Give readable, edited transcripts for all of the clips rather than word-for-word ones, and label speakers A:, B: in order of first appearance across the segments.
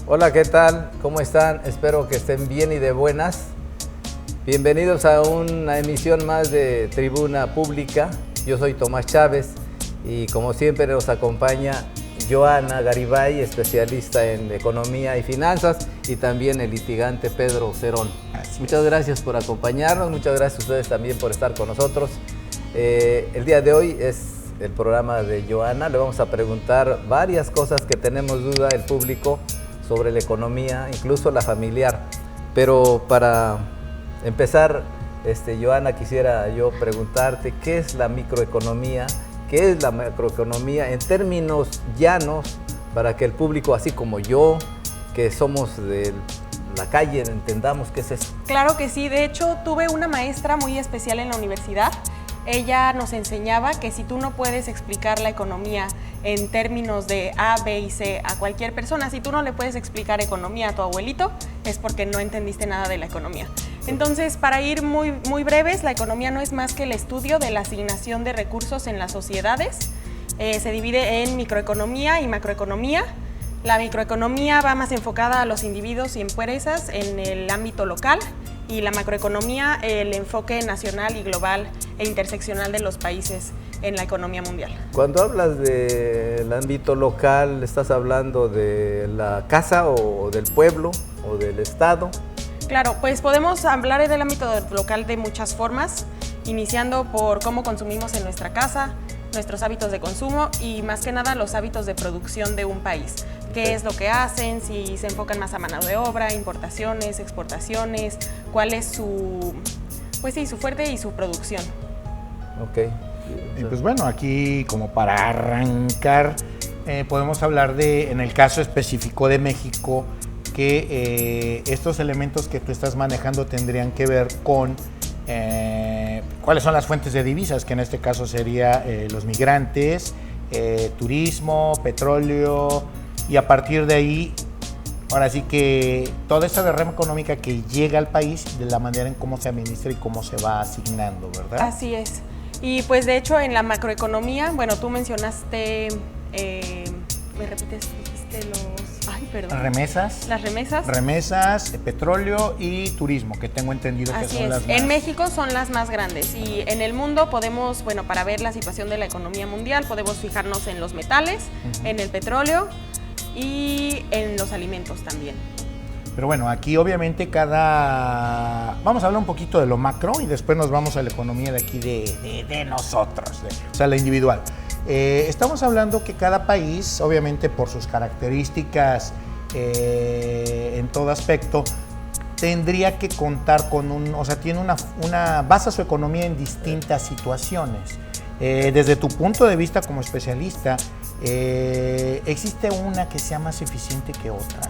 A: Hola, ¿qué tal? ¿Cómo están? Espero que estén bien y de buenas. Bienvenidos a una emisión más de Tribuna Pública. Yo soy Tomás Chávez y como siempre nos acompaña Joana Garibay, especialista en economía y finanzas, y también el litigante Pedro Cerón. Muchas gracias por acompañarnos, muchas gracias a ustedes también por estar con nosotros. El día de hoy es el programa de Joana. Le vamos a preguntar varias cosas que tenemos duda el público sobre la economía, incluso la familiar. Pero para empezar, Joana, quisiera yo preguntarte, ¿qué es la microeconomía? ¿Qué es la macroeconomía en términos llanos para que el público, así como yo, que somos de la calle, entendamos qué es eso?
B: Claro que sí, de hecho tuve una maestra muy especial en la universidad. Ella nos enseñaba que si tú no puedes explicar la economía en términos de A, B y C a cualquier persona, si tú no le puedes explicar economía a tu abuelito, es porque no entendiste nada de la economía. Entonces, para ir muy breves, la economía no es más que el estudio de la asignación de recursos en las sociedades. Se divide en microeconomía y macroeconomía. La microeconomía va más enfocada a los individuos y empresas en el ámbito local, y la macroeconomía, el enfoque nacional y global e interseccional de los países en la economía mundial.
A: Cuando hablas del ámbito local, ¿estás hablando de la casa o del pueblo o del estado?
B: Claro, pues podemos hablar del ámbito local de muchas formas, iniciando por cómo consumimos en nuestra casa, nuestros hábitos de consumo y más que nada los hábitos de producción de un país. ¿Qué es lo que hacen? Si se enfocan más a mano de obra, importaciones, exportaciones, cuál es su fuerte y su producción.
A: Ok.
C: Y pues bueno, aquí como para arrancar, podemos hablar de, en el caso específico de México, que estos elementos que tú estás manejando tendrían que ver con cuáles son las fuentes de divisas, que en este caso sería los migrantes, turismo, petróleo, y a partir de ahí, ahora sí que toda esta derrama económica que llega al país, de la manera en cómo se administra y cómo se va asignando, ¿verdad?
B: Así es. Y pues de hecho en la macroeconomía, bueno, tú mencionaste, ¿me repites? Dijiste
C: remesas.
B: Las remesas.
C: Remesas, petróleo y turismo, que tengo entendido que
B: Así
C: son
B: es.
C: las más...
B: En México son las más grandes y en el mundo podemos, bueno, para ver la situación de la economía mundial, podemos fijarnos en los metales, en el petróleo y en los alimentos también.
C: Pero bueno, aquí obviamente vamos a hablar un poquito de lo macro y después nos vamos a la economía de aquí de nosotros, o sea, la individual. Estamos hablando que cada país, obviamente por sus características en todo aspecto, tendría que contar con tiene basa su economía en distintas situaciones. Desde tu punto de vista como especialista, ¿existe una que sea más eficiente que otra?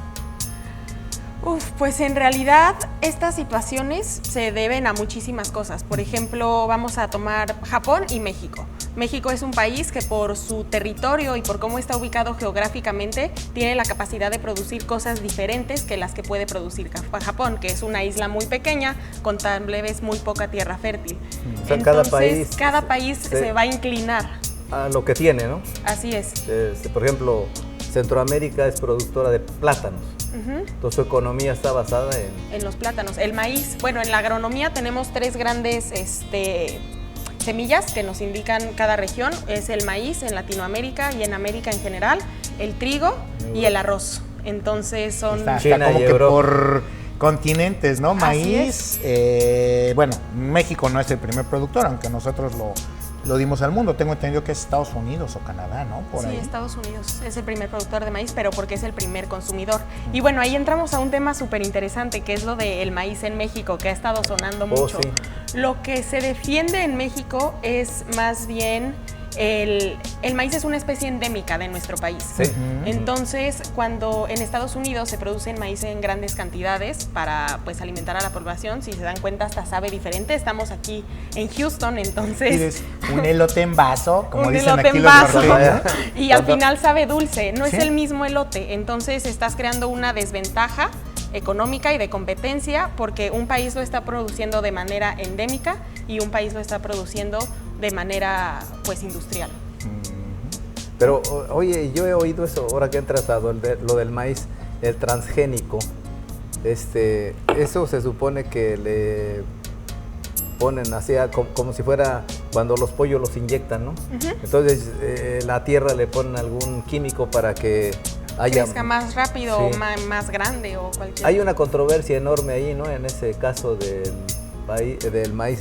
B: Pues en realidad estas situaciones se deben a muchísimas cosas. Por ejemplo, vamos a tomar Japón y México. México es un país que por su territorio y por cómo está ubicado geográficamente tiene la capacidad de producir cosas diferentes que las que puede producir Japón, que es una isla muy pequeña con tal vez muy poca tierra fértil.
A: O sea,
B: entonces cada país se va a inclinar
A: a lo que tiene, ¿no?
B: Así es.
A: Por ejemplo, Centroamérica es productora de plátanos. Entonces su economía está basada
B: en los plátanos. El maíz, bueno, en la agronomía tenemos tres grandes semillas que nos indican cada región. Es el maíz en Latinoamérica y en América en general, el trigo y el arroz. Entonces son...
C: Está como que por continentes, ¿no? Maíz, bueno, México no es el primer productor, aunque nosotros lo dimos al mundo. Tengo entendido que es Estados Unidos o Canadá, ¿no?
B: Sí, Estados Unidos es el primer productor de maíz, pero porque es el primer consumidor. Y bueno, ahí entramos a un tema súper interesante, que es lo del maíz en México, que ha estado sonando mucho.
A: Sí.
B: Lo que se defiende en México es más bien... El maíz es una especie endémica de nuestro país.
A: Sí.
B: Entonces, cuando en Estados Unidos se produce maíz en grandes cantidades para pues alimentar a la población, si se dan cuenta hasta sabe diferente. Estamos aquí en Houston, entonces...
C: Un elote en vaso, como dicen
B: elote
C: aquí
B: en
C: los
B: vaso,
C: norteños.
B: y al final sabe dulce. No
C: ¿Sí?
B: es el mismo elote. Entonces estás creando una desventaja económica y de competencia porque un país lo está produciendo de manera endémica y un país lo está produciendo de manera pues industrial.
A: Pero, oye, yo he oído eso, ahora que entras a lo del maíz, el transgénico. Eso se supone que le ponen así como si fuera cuando los pollos los inyectan, ¿no? Entonces la tierra le ponen algún químico para que
B: crezca más rápido,
A: sí,
B: o más grande o cualquier.
A: Hay una controversia enorme ahí, ¿no? En ese caso del maíz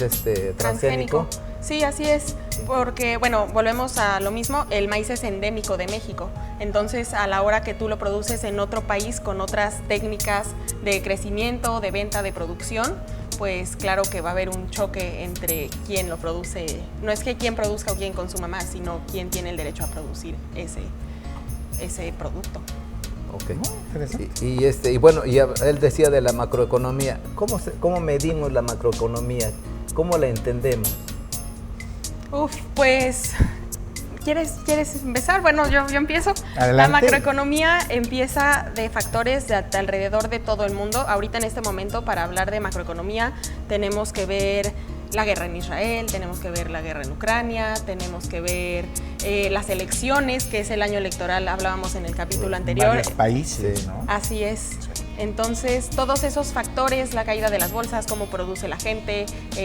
A: transgénico.
B: Sí, así es, porque, bueno, volvemos a lo mismo, el maíz es endémico de México, entonces a la hora que tú lo produces en otro país con otras técnicas de crecimiento, de venta, de producción, pues claro que va a haber un choque entre quién lo produce, no es que quién produzca o quién consuma más, sino quién tiene el derecho a producir ese producto.
A: Ok.
C: Interesante.
A: Y bueno, y él decía de la macroeconomía. ¿Cómo medimos la macroeconomía? ¿Cómo la entendemos?
B: Pues, ¿quieres empezar? Bueno, yo empiezo.
C: Adelante.
B: La macroeconomía empieza de factores de alrededor de todo el mundo. Ahorita en este momento, para hablar de macroeconomía, tenemos que ver la guerra en Israel, tenemos que ver la guerra en Ucrania, tenemos que ver las elecciones, que es el año electoral, hablábamos en el capítulo anterior.
C: Varios países, ¿no?
B: Así es.
C: Sí.
B: Entonces, todos esos factores, la caída de las bolsas, cómo produce la gente,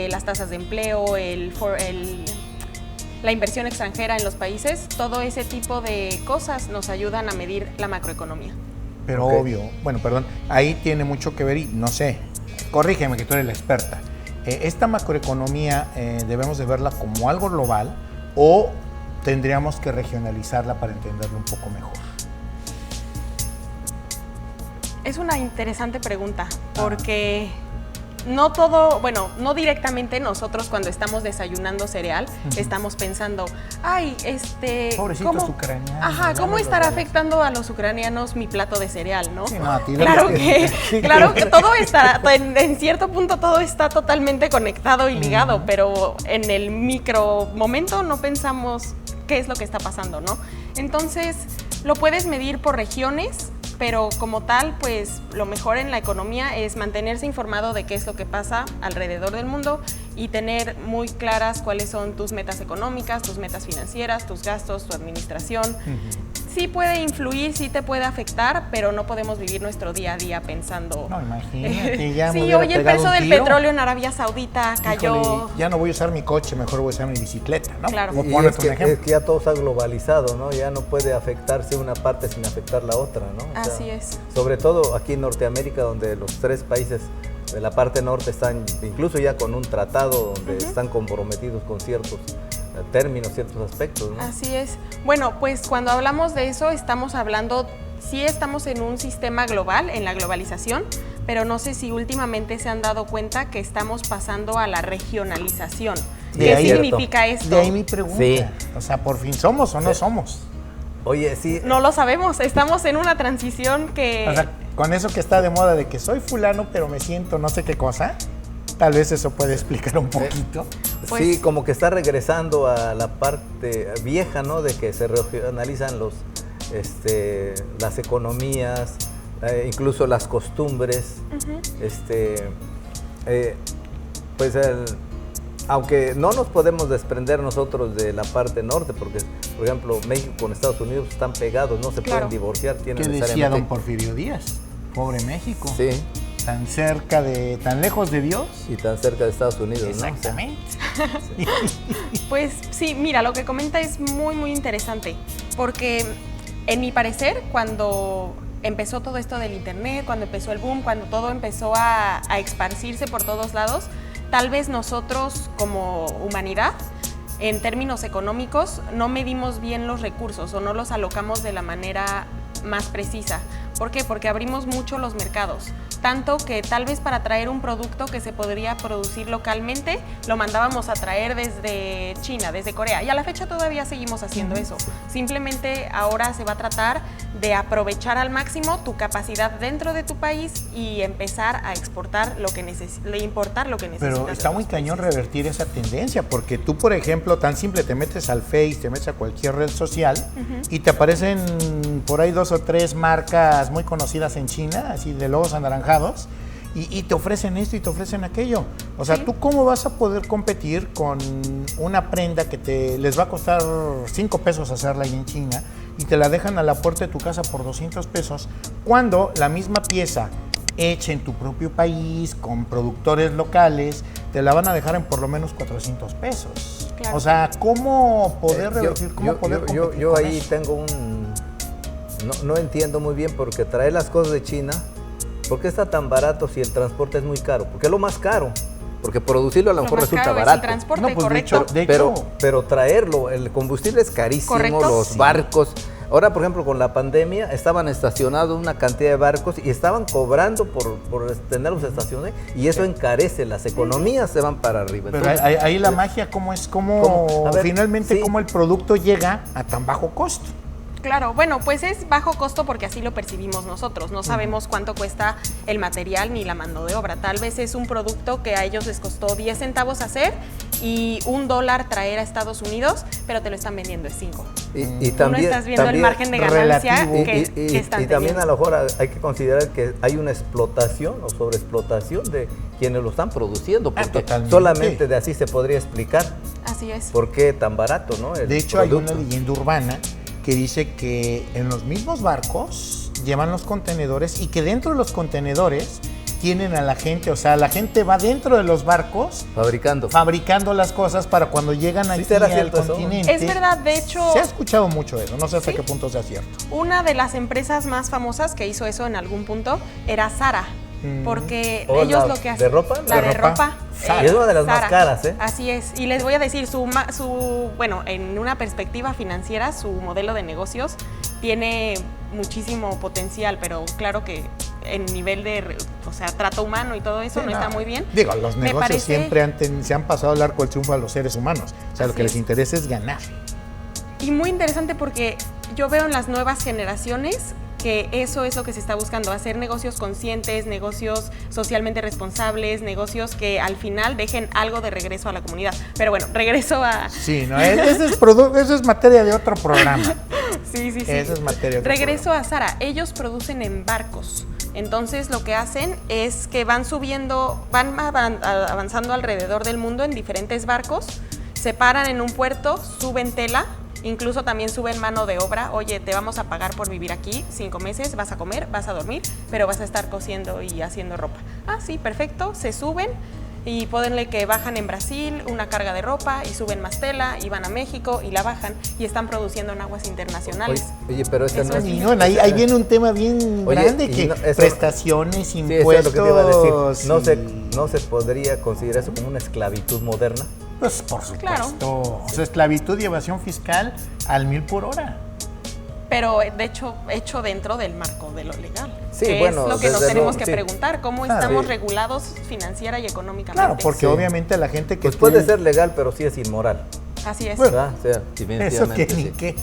B: las tasas de empleo, la inversión extranjera en los países, todo ese tipo de cosas nos ayudan a medir la macroeconomía.
C: Pero obvio, bueno, perdón, ahí tiene mucho que ver y no sé, corrígeme que tú eres la experta. ¿Esta macroeconomía debemos de verla como algo global o tendríamos que regionalizarla para entenderla un poco mejor?
B: Es una interesante pregunta, porque no todo, bueno, no directamente nosotros cuando estamos desayunando cereal, estamos pensando, ay,
C: pobrecitos ucranianos.
B: Ajá, ¿cómo estará afectando a los ucranianos mi plato de cereal, no?
C: Sí, no, a ti
B: Claro
C: sí,
B: que todo está, en cierto punto todo está totalmente conectado y ligado, pero en el micro momento no pensamos qué es lo que está pasando, ¿no? Entonces, lo puedes medir por regiones, pero como tal, pues lo mejor en la economía es mantenerse informado de qué es lo que pasa alrededor del mundo y tener muy claras cuáles son tus metas económicas, tus metas financieras, tus gastos, tu administración. Sí puede influir, sí te puede afectar, pero no podemos vivir nuestro día a día pensando...
C: No, imagínate, ya me
B: sí,
C: hubiera
B: oye, el
C: pegado
B: precio
C: un
B: del
C: tiro.
B: petróleo en Arabia Saudita cayó...
C: Híjole, ya no voy a usar mi coche, mejor voy a usar mi bicicleta, ¿no?
B: Claro.
C: Como
A: Y
C: ponerte
A: es
C: un
A: que
C: ejemplo.
A: ya todo está globalizado, ¿no? Ya no puede afectarse una parte sin afectar la otra, ¿no? O sea,
B: Así es.
A: Sobre todo aquí en Norteamérica, donde los tres países de la parte norte están incluso ya con un tratado donde están comprometidos con ciertos términos, ciertos aspectos, ¿no?
B: Así es. Bueno, pues cuando hablamos de eso estamos hablando, sí estamos en un sistema global, en la globalización, pero no sé si últimamente se han dado cuenta que estamos pasando a la regionalización.
C: De
B: ¿Qué
C: ahí-
B: significa esto?
C: De ahí mi pregunta.
A: Sí.
C: O sea, ¿por fin somos o no
A: Sí.
C: somos?
A: Oye, sí,
B: No lo sabemos, estamos en una transición que...
C: O sea, con eso que está de moda de que soy fulano, pero me siento no sé qué cosa, tal vez eso puede explicar un poquito.
B: pues-
A: sí, como que está regresando a la parte vieja, ¿no? De que se regionalizan las economías, incluso las costumbres. Pues aunque no nos podemos desprender nosotros de la parte norte, porque, por ejemplo, México con Estados Unidos están pegados, no se
B: Claro.
A: pueden divorciar, tienen
C: ¿Qué decía
A: necesariamente...
C: don Porfirio Díaz? Pobre México.
A: Sí,
C: Tan tan lejos de Dios.
A: y tan cerca de Estados Unidos, ¿no? O sea,
C: Exactamente.
B: Pues sí, mira, lo que comenta es muy, muy interesante, porque en mi parecer, cuando empezó todo esto del internet, cuando empezó el boom, cuando todo empezó a esparcirse por todos lados, tal vez nosotros como humanidad, en términos económicos, no medimos bien los recursos o no los alocamos de la manera más precisa. ¿Por qué? Porque abrimos mucho los mercados, tanto que tal vez para traer un producto que se podría producir localmente, lo mandábamos a traer desde China, desde Corea, y a la fecha todavía seguimos haciendo eso. Simplemente ahora se va a tratar de aprovechar al máximo tu capacidad dentro de tu país y empezar a exportar lo que importar lo que necesitas.
C: Pero
B: de
C: está
B: otros
C: muy cañón
B: países.
C: revertir esa tendencia, porque tú, por ejemplo, tan simple, te metes al Face, te metes a cualquier red social y te aparecen por ahí 2 o 3 marcas muy conocidas en China, así de logos anaranjados, y te ofrecen esto y te ofrecen aquello. O sea,
B: Sí.
C: ¿tú cómo vas a poder competir con una prenda que les va a costar 5 pesos hacerla ahí en China y te la dejan a la puerta de tu casa por 200 pesos cuando la misma pieza hecha en tu propio país, con productores locales, te la van a dejar en por lo menos 400 pesos?
B: Claro.
C: O sea, ¿cómo poder reducir, cómo poder competir
A: yo
C: con
A: ahí
C: eso?
A: tengo no entiendo muy bien porque traer las cosas de China, ¿por qué está tan barato si el transporte es muy caro? Porque es lo más caro. Porque producirlo a lo mejor
B: más
A: resulta
B: caro es el
A: barato.
B: transporte,
C: No, pues, de
B: correcto.
C: hecho, de hecho,
A: Pero traerlo, el combustible es carísimo,
B: Correcto.
A: los
C: Sí.
A: barcos. Ahora, por ejemplo, con la pandemia estaban estacionados una cantidad de barcos y estaban cobrando por tenerlos estacionados y eso encarece, las economías se van para arriba.
C: pero
A: Entonces,
C: ahí la magia, ¿cómo es?
A: ¿Cómo? A ver,
C: Finalmente,
A: sí.
C: cómo el producto llega a tan bajo costo?
B: Claro, bueno, pues es bajo costo porque así lo percibimos nosotros. No sabemos cuánto cuesta el material ni la mano de obra. Tal vez es un producto que a ellos les costó 10 centavos hacer y $1 traer a Estados Unidos, pero te lo están vendiendo en 5.
A: y
B: Tú no estás viendo el margen de ganancia
C: relativo.
B: que están
A: y también
B: teniendo.
A: a lo mejor hay que considerar que hay una explotación o sobreexplotación de quienes lo están produciendo, porque
C: totalmente.
A: solamente de así se podría explicar
B: Así es.
A: por qué tan barato, ¿no? el
C: De hecho, hay
A: producto.
C: una leyenda urbana que dice que en los mismos barcos llevan los contenedores y que dentro de los contenedores tienen a la gente, o sea, la gente va dentro de los barcos
A: Fabricando.
C: fabricando las cosas para cuando llegan
A: ¿Sí
C: aquí
A: será
C: al
A: cierto eso?
C: continente.
B: Es verdad, de hecho,
C: Se ha escuchado mucho eso, no sé hasta
B: Sí.
C: qué punto sea cierto.
B: una de las empresas más famosas que hizo eso en algún punto era Zara. Porque
A: ¿O
B: ellos
A: la
B: lo que
A: de
B: hacen.
A: ropa?
B: La
C: ¿De
B: de
C: ropa?
B: ropa.
C: Zara.
A: Y es una de las más
B: Zara.
A: caras, ¿eh?
B: Así es. Y les voy a decir, bueno, en una perspectiva financiera, su modelo de negocios tiene muchísimo potencial, pero claro que en nivel de, trato humano y todo eso
C: Sí,
B: no está muy bien.
C: Digo, los
B: Me
C: negocios
B: parece-
C: siempre se han pasado al arco del triunfo a los seres humanos. O sea, lo
B: Así
C: que les
B: es.
C: interesa es ganar.
B: Y muy interesante porque yo veo en las nuevas generaciones que eso es lo que se está buscando, hacer negocios conscientes, negocios socialmente responsables, negocios que al final dejen algo de regreso a la comunidad. Pero bueno, regreso a...
C: Sí, no, eso es materia de otro programa.
B: Sí.
C: Eso es materia de otro
B: Regreso a Zara. Ellos producen en barcos. Entonces lo que hacen es que van subiendo, van avanzando alrededor del mundo en diferentes barcos, se paran en un puerto, suben tela, incluso también suben mano de obra. Oye, te vamos a pagar por vivir aquí 5 meses, vas a comer, vas a dormir, pero vas a estar cosiendo y haciendo ropa. Ah, sí, perfecto, se suben y pónganle que bajan en Brasil una carga de ropa y suben más tela y van a México y la bajan y están produciendo en aguas internacionales.
A: Oye, pero ese
B: Eso
A: no
B: es
A: es...
C: Y no, ahí viene un tema bien
A: Oye,
C: grande,
A: y
C: que
A: no, eso-
C: prestaciones,
A: Sí,
C: impuestos.
A: eso es lo que te iba a decir.
C: y-
A: No se podría considerar eso como una esclavitud moderna.
C: Pues por supuesto.
B: Claro.
C: O sea, esclavitud y evasión fiscal al 1000 por hora.
B: Pero de hecho, hecho dentro del marco de lo legal.
A: Sí,
B: que
A: bueno,
B: es lo que nos
A: desde
B: tenemos
A: luego,
B: que
A: sí.
B: preguntar, cómo
C: Claro.
B: estamos
A: Sí.
B: regulados financiera y económicamente.
C: Claro, porque
A: Sí.
C: obviamente la gente que
A: Pues puede ser legal, pero sí es inmoral.
B: Así es.
C: Bueno,
A: ¿Verdad? O sea,
C: eso que
A: definitivamente
C: ni
A: sí.
C: qué.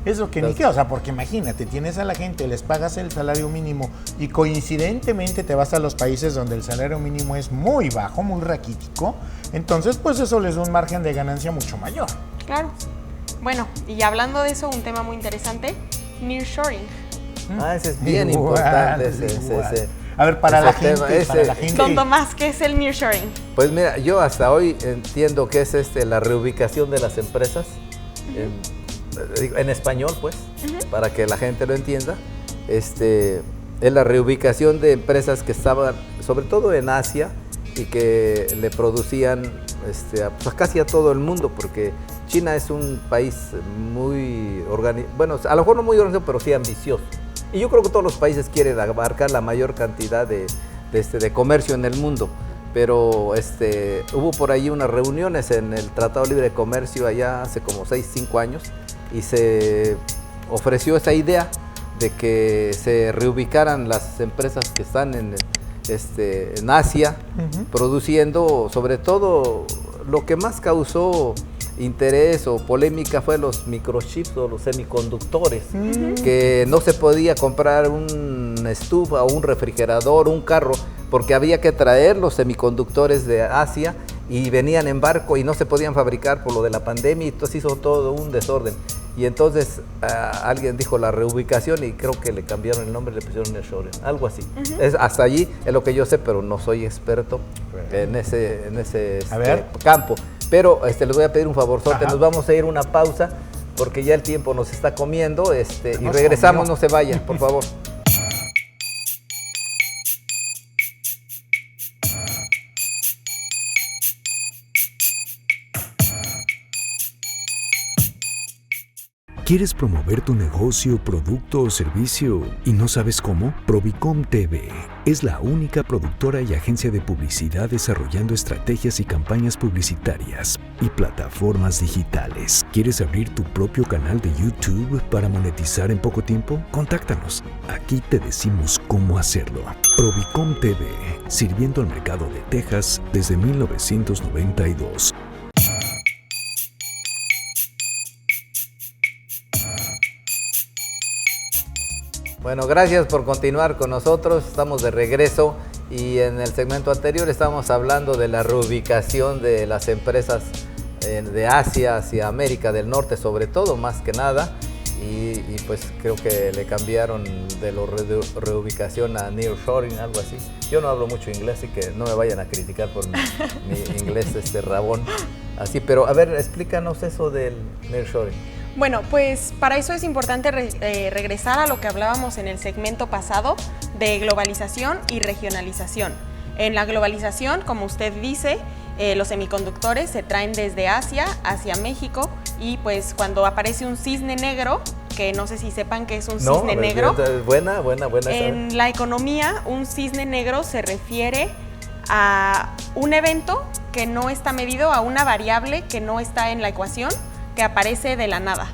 C: Eso que ni
A: Entonces-
C: qué, o sea, porque imagínate, tienes a la gente, les pagas el salario mínimo y coincidentemente te vas a los países donde el salario mínimo es muy bajo, muy raquítico, entonces pues eso les da un margen de ganancia mucho mayor.
B: Claro. Bueno, y hablando de eso, un tema muy interesante, nearshoring.
A: Ah, ese es bien
C: Igual,
A: importante.
C: igual.
A: Ese.
C: A ver, para
A: ese
C: la
A: tema,
C: gente, para
A: ese-
C: la gente.
B: Don Tomás, ¿qué es el nearshoring?
A: Pues mira, yo hasta hoy entiendo que es la reubicación de las empresas, en español pues, para que la gente lo entienda. Es la reubicación de empresas que estaban, sobre todo en Asia, y que le producían pues, casi a todo el mundo, porque China es un país muy organizado, bueno, a lo mejor no muy organizado, pero sí ambicioso. Y yo creo que todos los países quieren abarcar la mayor cantidad de comercio en el mundo. Pero hubo por ahí unas reuniones en el Tratado Libre de Comercio allá hace como 5 años y se ofreció esa idea de que se reubicaran las empresas que están en Asia, produciendo, sobre todo lo que más causó interés o polémica fue los microchips o los semiconductores, que no se podía comprar una estufa o un refrigerador, un carro, porque había que traer los semiconductores de Asia y venían en barco y no se podían fabricar por lo de la pandemia, y entonces hizo todo un desorden. y entonces alguien dijo la reubicación y creo que le cambiaron el nombre, le pusieron nearshoring, algo así. Hasta allí es lo que yo sé, pero no soy experto en ese campo. Pero les voy a pedir un favorzote, nos vamos a ir a una pausa porque ya el tiempo nos está comiendo y regresamos, no se vayan, por favor.
D: ¿Quieres promover tu negocio, producto o servicio y no sabes cómo? Provicom TV es la única productora y agencia de publicidad desarrollando estrategias y campañas publicitarias y plataformas digitales. ¿Quieres abrir tu propio canal de YouTube para monetizar en poco tiempo? Contáctanos. Aquí te decimos cómo hacerlo. Provicom TV, sirviendo al mercado de Texas desde 1992.
A: Bueno, gracias por continuar con nosotros, estamos de regreso y en el segmento anterior estábamos hablando de la reubicación de las empresas de Asia hacia América del Norte, sobre todo, más que nada, y pues creo que le cambiaron de la reubicación a nearshoring, algo así. Yo no hablo mucho inglés, así que no me vayan a criticar por mi inglés rabón, así, pero a ver, explícanos eso del nearshoring.
B: Bueno, pues para eso es importante regresar a lo que hablábamos en el segmento pasado de globalización y regionalización. En la globalización, como usted dice, los semiconductores se traen desde Asia hacia México y pues cuando aparece un cisne negro, que no sé si sepan qué es un cisne negro.
A: Buena.
B: En la economía, un cisne negro se refiere a un evento que no está medido, a una variable que no está en la ecuación, que aparece de la nada.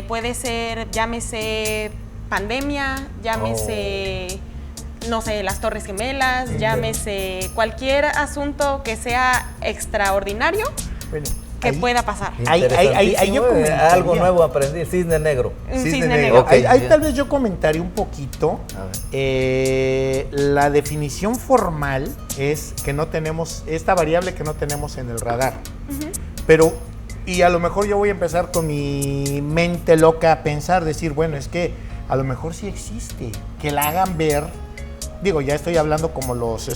B: Puede ser, llámese pandemia, llámese, no sé, las Torres Gemelas, llámese cualquier asunto que sea extraordinario que pueda pasar.
C: Ahí yo comentaría
A: algo nuevo aprendí, cisne negro.
B: Un cisne negro.
A: Okay,
C: ahí tal vez yo comentaría un poquito. La definición formal es que no tenemos esta variable que no tenemos en el radar. Pero y a lo mejor yo voy a empezar con mi mente loca a pensar, decir, bueno, es que a lo mejor sí existe, que la hagan ver. Digo, ya estoy hablando como los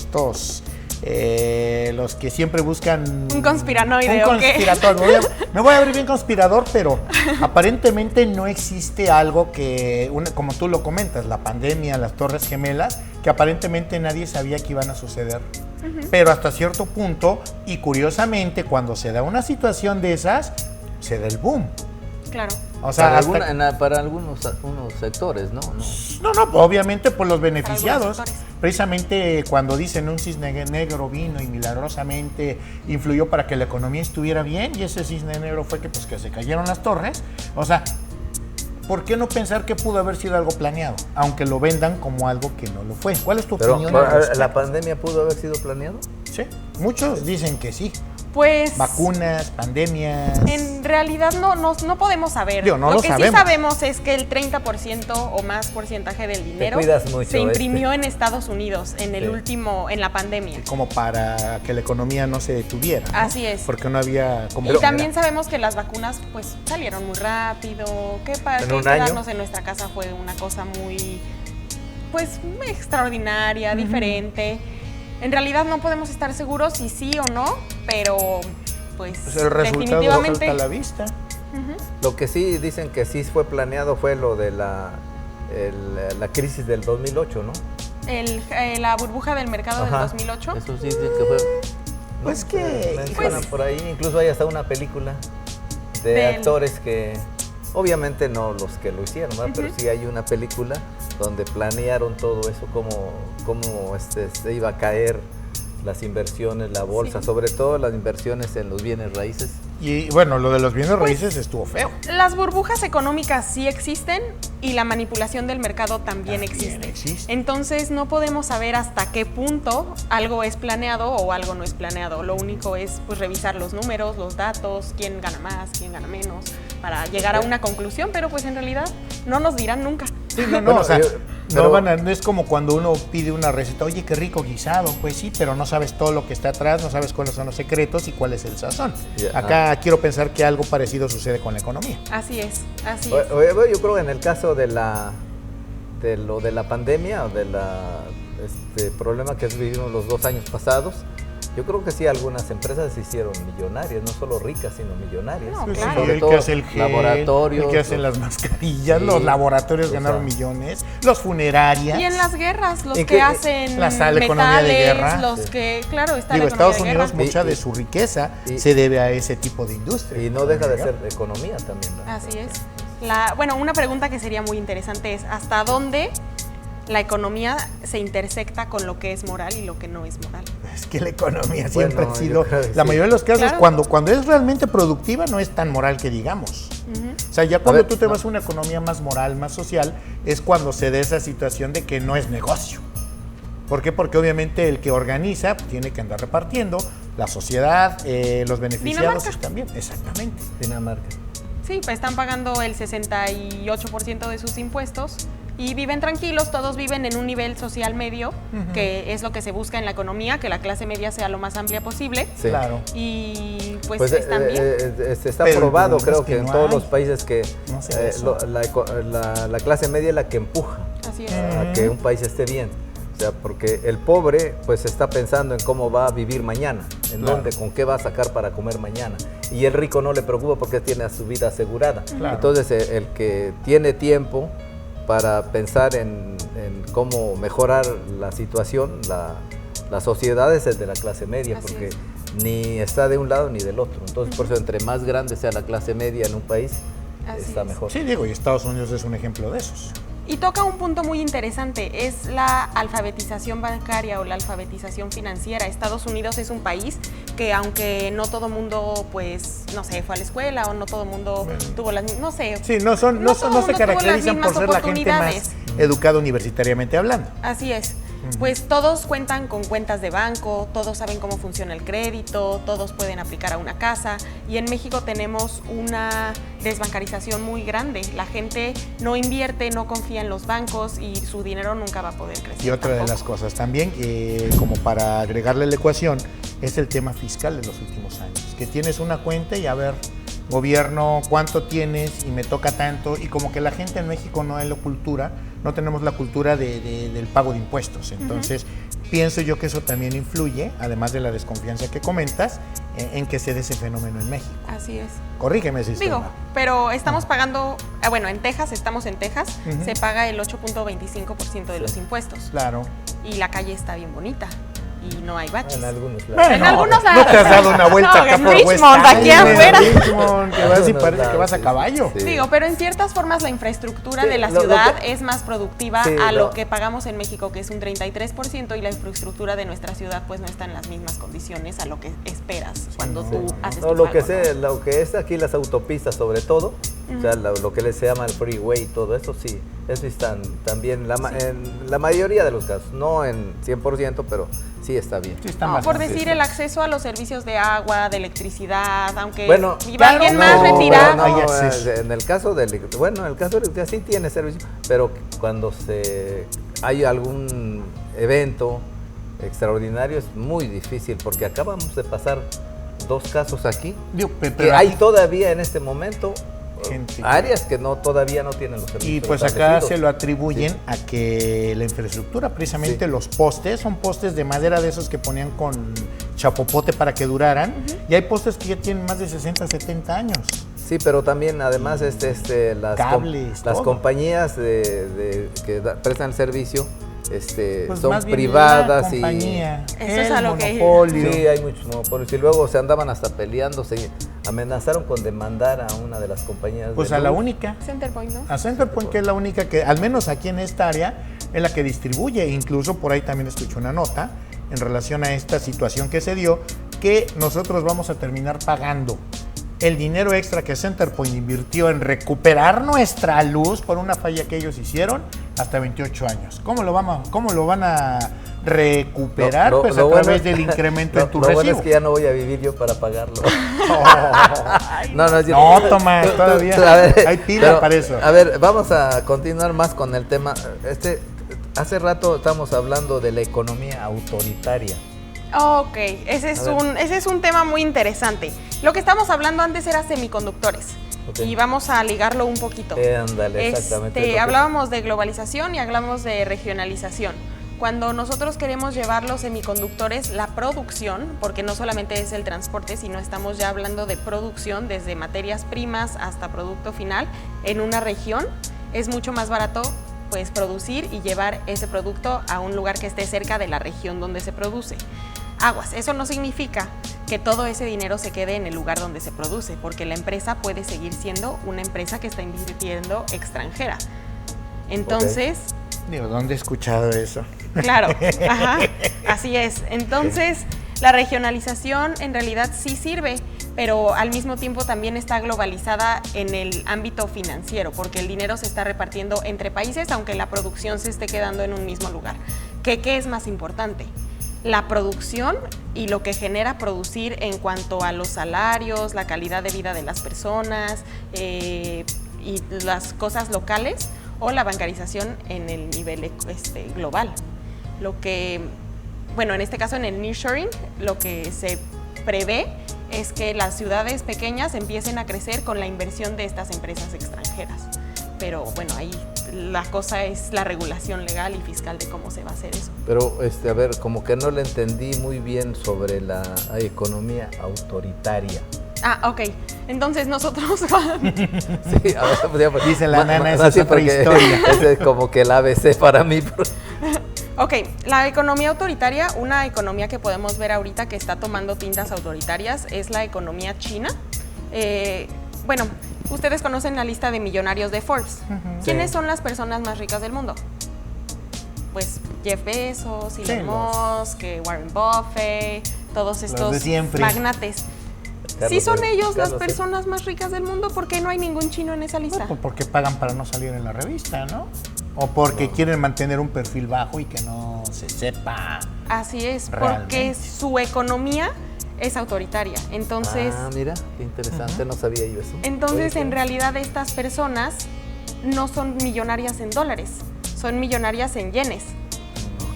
C: que siempre buscan...
B: Un conspiranoide,
C: un conspiratorio. Me voy a abrir bien conspirador, pero aparentemente no existe algo que, como tú lo comentas, la pandemia, las Torres Gemelas, que aparentemente nadie sabía que iban a suceder. Pero hasta cierto punto, y curiosamente, cuando se da una situación de esas, se da el boom.
B: Claro.
C: O sea,
A: para algunos sectores, ¿no?
C: No, obviamente por los beneficiados. Precisamente cuando dicen un cisne negro vino y milagrosamente influyó para que la economía estuviera bien, y ese cisne negro fue que se cayeron las torres. O sea, ¿por qué no pensar que pudo haber sido algo planeado? Aunque lo vendan como algo que no lo fue. ¿Cuál es tu opinión?
A: ¿La pandemia pudo haber sido planeado?
C: Sí, muchos dicen que sí.
B: Pues
C: vacunas, pandemias.
B: En realidad no podemos saber. Lo que sí sabemos es que el 30% o más porcentaje del dinero se imprimió en Estados Unidos en en la pandemia.
C: Como para que la economía no se detuviera, ¿no?
B: Así es.
C: Porque no había como.
B: Y también sabemos que las vacunas pues salieron muy rápido, que para quedarnos en nuestra casa fue una cosa muy extraordinaria, diferente. En realidad no podemos estar seguros si sí o no, pero pues
C: el resultado
B: definitivamente
C: salta a la vista.
A: Lo que sí dicen que sí fue planeado fue lo de la crisis del 2008, ¿no?
B: La burbuja del mercado del 2008.
A: Eso sí dicen que fue.
C: Pues que
A: mencionan por ahí, incluso hay hasta una película de actores que obviamente no los que lo hicieron, ¿verdad? Pero sí hay una película donde planearon todo eso, cómo se iba a caer las inversiones, la bolsa, sobre todo las inversiones en los bienes raíces.
C: Y bueno, lo de los bienes raíces estuvo feo.
B: Las burbujas económicas sí existen y la manipulación del mercado también existe. Entonces no podemos saber hasta qué punto algo es planeado o algo no es planeado. Lo único es revisar los números, los datos, quién gana más, quién gana menos, para llegar a una conclusión, pero pues en realidad no nos dirán nunca.
C: Sí, no, o sea, No es como cuando uno pide una receta, oye, qué rico guisado, pues sí, pero no sabes todo lo que está atrás, no sabes cuáles son los secretos y cuál es el sazón. Acá quiero pensar que algo parecido sucede con la economía.
B: Así es, así
A: es.
B: es.
A: Yo creo que en el caso de lo de la pandemia o de problema que vivimos los 2 años pasados, yo creo que sí, algunas empresas se hicieron millonarias, no solo ricas, sino millonarias.
B: No, claro.
A: Sobre
C: el
A: todo
C: que hace el gel,
A: laboratorios.
C: el que hace las mascarillas, los laboratorios ganaron millones, los funerarias.
B: Y en las guerras, los que hacen
C: la economía de guerra.
B: Los que, claro, está
C: Digo,
B: la economía
C: Estados
B: de
C: Unidos,
B: guerra.
C: mucha de su riqueza se debe a ese tipo de industria.
A: Y no deja de ser economía también, ¿no?
B: Así es. Bueno, una pregunta que sería muy interesante es, ¿hasta dónde la economía se intersecta con lo que es moral y lo que no es moral?
C: Es que la economía siempre ha sido,
A: la
C: mayoría de los casos,
B: claro.
C: cuando es realmente productiva, no es tan moral que digamos. O sea, ya cuando tú te vas a una economía más moral, más social, es cuando se da esa situación de que no es negocio. ¿Por qué? Porque obviamente el que organiza tiene que andar repartiendo, la sociedad, los beneficiados también. Exactamente.
A: Dinamarca.
B: Sí, pues están pagando el 68% de sus impuestos y viven tranquilos, todos viven en un nivel social medio, que es lo que se busca en la economía, que la clase media sea lo más amplia posible.
A: Sí.
C: Claro.
B: Y pues están bien.
A: Está
C: Pero
A: probado,
C: el
A: creo
C: problema es que
A: en
C: no
A: todos
C: hay.
A: los países que
C: No se ve eso.
A: la clase media es la que empuja
B: Así es.
A: a que un país esté bien. O sea, porque el pobre pues está pensando en cómo va a vivir mañana, en dónde, con qué va a sacar para comer mañana. Y el rico no le preocupa porque tiene su vida asegurada.
C: Claro.
A: Entonces el que tiene tiempo para pensar en cómo mejorar la situación, la sociedad es el de la clase media,
B: Así
A: porque
B: es.
A: ni está de un lado ni del otro. Entonces por eso entre más grande sea la clase media en un país,
B: Así
A: está
B: es.
A: mejor.
C: Sí, digo, y Estados Unidos es un ejemplo de esos.
B: Y toca un punto muy interesante, es la alfabetización bancaria o la alfabetización financiera. Estados Unidos es un país que aunque no todo mundo, pues, no sé, fue a la escuela o no todo mundo tuvo las mismas, no sé.
C: Sí, no se caracterizan por ser la gente más educada universitariamente hablando.
B: Así es. Pues todos cuentan con cuentas de banco, todos saben cómo funciona el crédito, todos pueden aplicar a una casa y en México tenemos una desbancarización muy grande. La gente no invierte, no confía en los bancos y su dinero nunca va a poder crecer.
C: Y otra de las cosas también, como para agregarle la ecuación, es el tema fiscal de los últimos años. Que tienes una cuenta y a ver, gobierno, ¿cuánto tienes? Y me toca tanto. Y como que la gente en México no hay la cultura, no tenemos la cultura del pago de impuestos. Entonces, pienso yo que eso también influye, además de la desconfianza que comentas, en que se dé ese fenómeno en México.
B: Así es.
C: Corrígeme si estoy
B: Digo,
C: mal.
B: pero estamos pagando, bueno, estamos en Texas, se paga el 8.25% de los impuestos.
C: Claro.
B: Y la calle está bien bonita. Y no hay baches.
A: En algunos lados.
C: Bueno,
B: En algunos
C: ¿no
B: lados.
C: te has dado una vuelta
B: No,
C: acá
B: en
C: por West
B: Richmond, aquí
C: Island,
B: afuera.
C: en Richmond, que vas y parece que vas a
A: Sí.
C: caballo.
A: Sí.
B: Digo, pero en ciertas formas la infraestructura
A: Sí,
B: de la
A: lo
B: ciudad
A: que-
B: es más productiva
A: Sí,
B: a
A: lo-
B: lo que pagamos en México, que es un 33%, y la infraestructura de nuestra ciudad pues no está en las mismas condiciones a lo que esperas cuando tú haces
A: No,
B: tu
A: lo
B: pago,
A: que
B: ¿no?
A: lo que es aquí las autopistas sobre todo, o sea, lo que se llama el freeway y todo eso, sí, eso están también en la mayoría de los casos, no en 100%, pero sí está bien.
C: Sí, está
B: No,
C: más
B: por
C: fácil.
B: decir el acceso a los servicios de agua, de electricidad, aunque
A: Bueno,
B: viva
C: claro,
B: alguien
C: no,
B: más
C: pero
B: retirado.
C: no, hay acceso.
A: en el caso del, bueno, en el caso de sí tiene servicio, pero cuando hay algún evento extraordinario es muy difícil, porque acabamos de pasar 2 casos aquí,
C: Digo,
A: que
C: pero
A: hay
C: aquí-
A: todavía en este momento
C: Gente
A: áreas que todavía no tienen los servicios
C: Y pues acá
A: establecidos.
C: se lo atribuyen a que la infraestructura, precisamente
A: Sí.
C: los postes, son postes de madera de esos que ponían con chapopote para que duraran. Y hay postes que ya tienen más de 60, 70 años.
A: Sí, pero también además
C: Cables,
A: las
C: todo.
A: compañías que prestan el servicio
C: Pues
A: son
C: más bien
A: privadas
C: la
A: y
C: compañía,
B: Eso es
C: el
B: a lo que-
C: monopolio.
A: sí, hay muchos monopolios y luego se andaban hasta peleando, se amenazaron con demandar a una de las compañías.
C: Pues
A: de
C: a la
A: luz.
C: única.
B: Centerpoint, ¿no?
C: A Centerpoint, que es la única que, al menos aquí en esta área, es la que distribuye. Incluso por ahí también escuché una nota en relación a esta situación que se dio, que nosotros vamos a terminar pagando el dinero extra que Centerpoint invirtió en recuperar nuestra luz por una falla que ellos hicieron hasta 28 años. ¿Cómo lo van a recuperar? Pues a través del incremento en tu
A: Lo
C: recibo.
A: bueno es que ya no voy a vivir yo para pagarlo. No, es cierto.
C: No, Tomás, todavía
A: A ver,
C: hay pila
A: pero,
C: para eso.
A: A ver, vamos a continuar más con el tema. hace rato estamos hablando de la economía autoritaria.
B: Ok, ese es un tema muy interesante. Lo que estamos hablando antes era semiconductores. Okay. Y vamos a ligarlo un poquito.
A: Ándale, exactamente.
B: Hablábamos de globalización y hablamos de regionalización. Cuando nosotros queremos llevar los semiconductores, la producción, porque no solamente es el transporte, sino estamos ya hablando de producción desde materias primas hasta producto final en una región, es mucho más barato pues producir y llevar ese producto a un lugar que esté cerca de la región donde se produce. Aguas, eso no significa que todo ese dinero se quede en el lugar donde se produce, porque la empresa puede seguir siendo una empresa que está invirtiendo extranjera. Entonces...
C: Okay. Digo, ¿dónde he escuchado eso?
B: Claro, ajá, así es. Entonces, la regionalización en realidad sí sirve, pero al mismo tiempo también está globalizada en el ámbito financiero, porque el dinero se está repartiendo entre países, aunque la producción se esté quedando en un mismo lugar. ¿Qué es más importante? La producción y lo que genera producir en cuanto a los salarios, la calidad de vida de las personas y las cosas locales, o la bancarización en el nivel global. Lo que, bueno, en este caso en el nearshoring, lo que se prevé es que las ciudades pequeñas empiecen a crecer con la inversión de estas empresas extranjeras. Pero bueno, ahí la cosa es la regulación legal y fiscal de cómo se va a hacer eso.
A: Pero, a ver, como que no le entendí muy bien sobre la economía autoritaria.
B: Ah, ok. Entonces nosotros...
A: Sí, a ver,
C: dice la nana, esa es otra historia.
A: Ese es como que el ABC para mí.
B: Ok, la economía autoritaria, una economía que podemos ver ahorita que está tomando tintas autoritarias, es la economía china. Bueno, ustedes conocen la lista de millonarios de Forbes. ¿Quiénes son las personas más ricas del mundo? Pues Jeff Bezos, Elon Musk, Warren Buffett, todos estos magnates. ¿Sí son ellos las personas más ricas del mundo? ¿Por qué no hay ningún chino en esa lista?
C: Pues porque pagan para no salir en la revista, ¿no? O porque quieren mantener un perfil bajo y que no se sepa.
B: Así es,
C: realmente.
B: Porque su economía es autoritaria. Entonces,
A: mira, qué interesante, no sabía yo eso.
B: Entonces, en realidad, estas personas no son millonarias en dólares, son millonarias en yenes.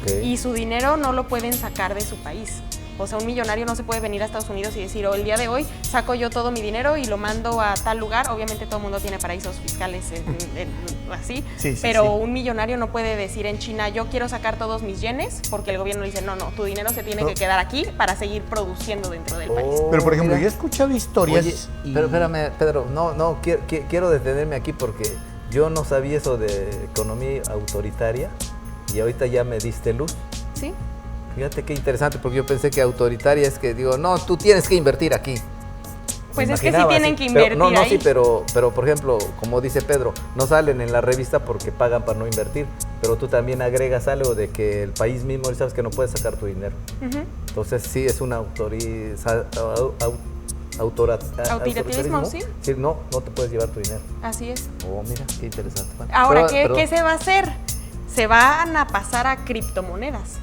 B: Okay. Y su dinero no lo pueden sacar de su país. O sea, un millonario no se puede venir a Estados Unidos y decir, el día de hoy saco yo todo mi dinero y lo mando a tal lugar. Obviamente todo el mundo tiene paraísos fiscales así, pero un millonario no puede decir en China, yo quiero sacar todos mis yenes, porque el gobierno dice, no, tu dinero se tiene que quedar aquí para seguir produciendo dentro del país.
C: Pero, por ejemplo, yo he escuchado historias...
A: Oye, pero espérame, Pedro, no quiero detenerme aquí porque yo no sabía eso de economía autoritaria y ahorita ya me diste luz.
B: Sí.
A: Fíjate qué interesante, porque yo pensé que autoritaria es que digo, no, tú tienes que invertir aquí.
B: Pues es que sí tienen que invertir
A: ahí. Sí, pero por ejemplo, como dice Pedro, no salen en la revista porque pagan para no invertir, pero tú también agregas algo de que el país mismo sabes que no puedes sacar tu dinero. Entonces sí es una
B: autoritarismo, ¿sí?
A: Sí, no te puedes llevar tu dinero.
B: Así es.
A: Oh, mira, qué interesante.
B: Ahora, ¿qué se va a hacer? Se van a pasar a criptomonedas.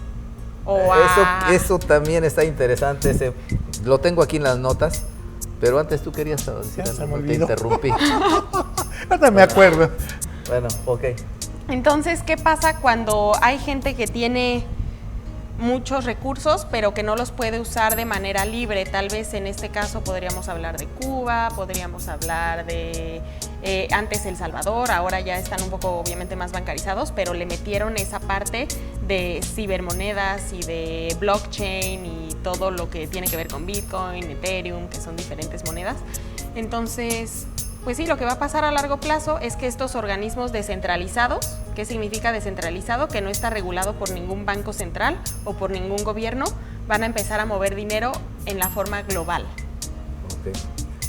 A: Eso también está interesante, lo tengo aquí en las notas, pero antes tú querías decir algo, te interrumpí.
C: Ahora me acuerdo.
A: Bueno, ok.
B: Entonces, ¿qué pasa cuando hay gente que tiene muchos recursos, pero que no los puede usar de manera libre? Tal vez en este caso podríamos hablar de Cuba, podríamos hablar de antes El Salvador, ahora ya están un poco obviamente más bancarizados, pero le metieron esa parte de cibermonedas y de blockchain y todo lo que tiene que ver con Bitcoin, Ethereum, que son diferentes monedas. Entonces, pues sí, lo que va a pasar a largo plazo es que estos organismos descentralizados, ¿qué significa descentralizado? Que no está regulado por ningún banco central o por ningún gobierno, van a empezar a mover dinero en la forma global.
A: Okay.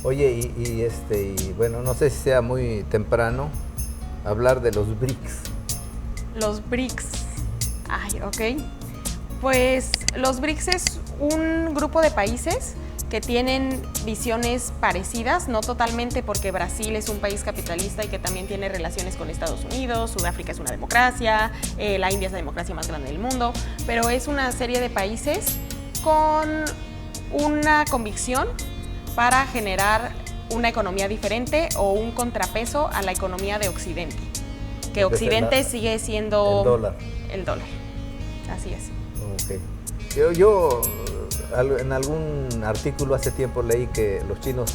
A: Oye, y bueno, no sé si sea muy temprano hablar de los BRICS.
B: Los BRICS. Ay, ok. Pues los BRICS es un grupo de países que tienen visiones parecidas, no totalmente, porque Brasil es un país capitalista y que también tiene relaciones con Estados Unidos, Sudáfrica es una democracia, la India es la democracia más grande del mundo, pero es una serie de países con una convicción para generar una economía diferente o un contrapeso a la economía de Occidente, que Occidente sigue siendo el dólar. Así es.
A: Okay. Yo en algún artículo hace tiempo leí que los chinos